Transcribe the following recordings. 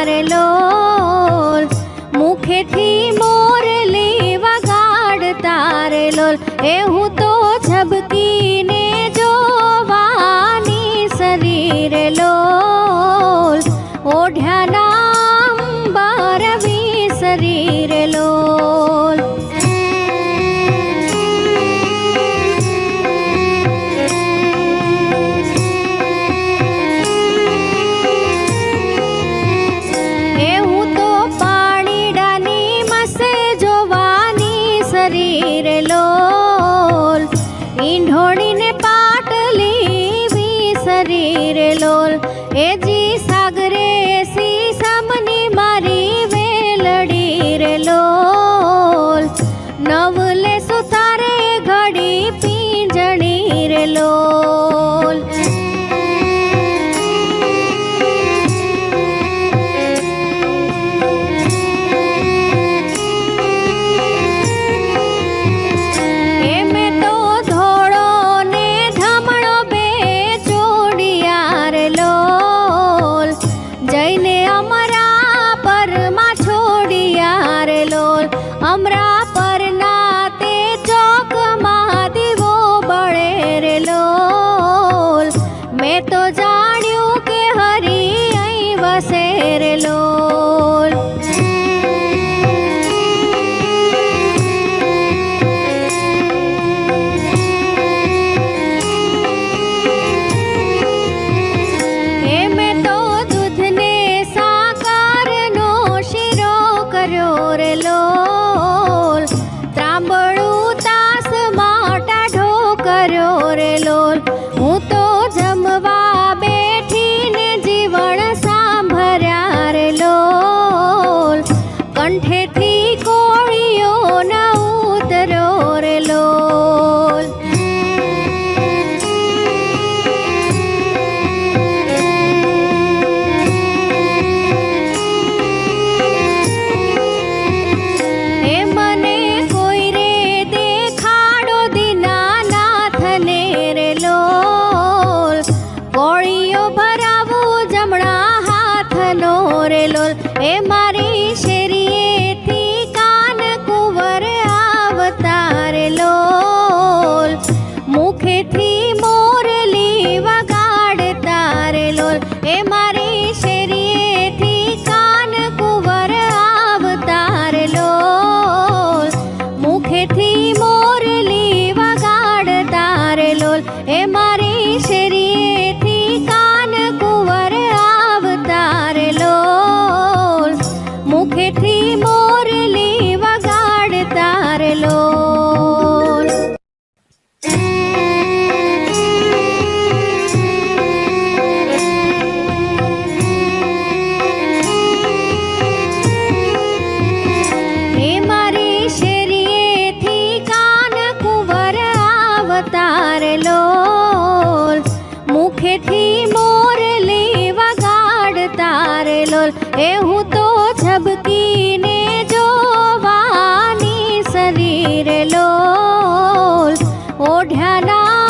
રે લોલ, મુખેથી મોરલી વગાડતા રે લોલ, એ હું તો ઝબકીને જોવાની શરીર લોલ, ઓઢ્યાના અંબર વિસરી રે લોલ. ઈંઢોળીને પાટલી વિસરી રે લોલ, એ જી સાગરે સીસમની મારી વેલડી રે લોલ, નવલે સુતારે ઘડી પીંજણી રે લોલ. અમરા પરના તે ચોકમાં દીવો બળે રે લોલ, મેં તો જાણ્યું કે હરી અહીં વસે રે લોલ. એ મેં તો દૂધને સાકારનો શીરો કર્યો રે લોલ, ત્રાંબડું તાસ ટાઢો કર્યો રે લોલ, હું તો જમવા બેઠીને જીવણ સાંભળ્યા રે લોલ, કંઠેથી કોળીઓ ન ઉતર્યો રે લોલ. એ મારી શેરીએથી કાન કુંવર આવતા રે લોલ, મુખેથી મોરલી વગાડતા રે લોલ, એ મારી શેરીએથી કાન કુંવર આવતા રે લોલ, મુખેથી મોરલી વગાડતા રે લોલ, એ મારી શેરીએથી કાન કુંવર આવતા રે લોલ, મુખેથી મોરલી વગાડતા રે લોલ. એ મારી શેરીએથી કાન કુંવર આવતા રે લોલ, મુખેથી મોરલી વગાડતા રે લોલ, એ હું તો ઝબકીને જોવાની શરીર લોલ, ઓઢ્યાના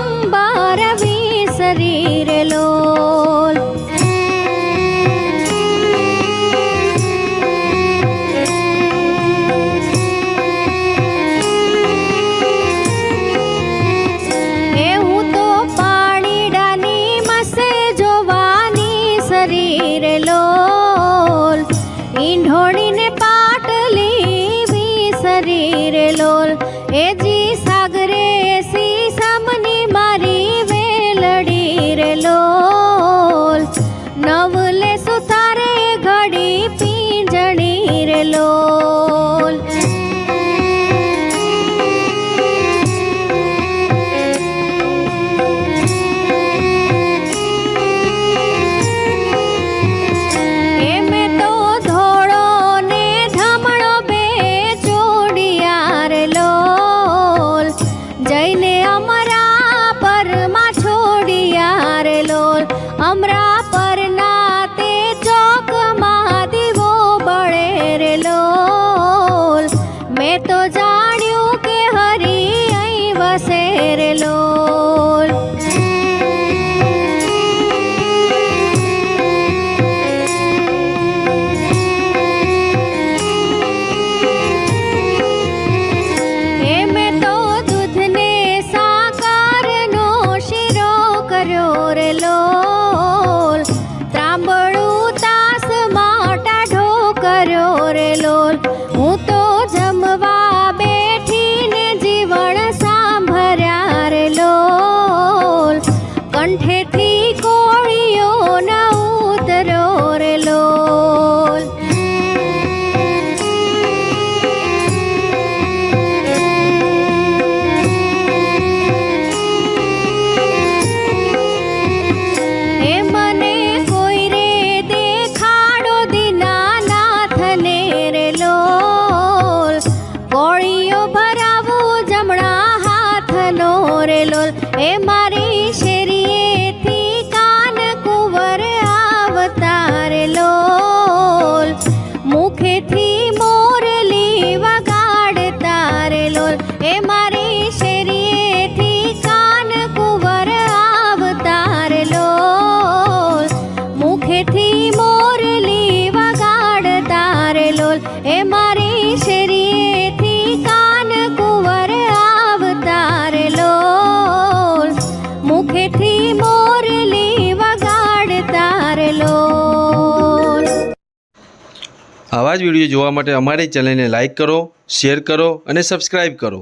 અંબર વિસરી રે લોલ. એ હું તો પાણીડાની મસે જોવાની શરીર લોલ, ઈંઢોળીને પાટલી વિસરી રે લોલ, એ જી સાગરે સીસમની મારી વેલડી રે લોલ, નવલે સુતારે ઘડી પીંજણી રે લોલ. અમરા પરના તે ચોકમાં દીવો બળે રે લોલ, આવા જ વિડીયો જોવા માટે અમારી ચેનલને લાઇક કરો, શેર કરો અને સબસ્ક્રાઈબ કરો.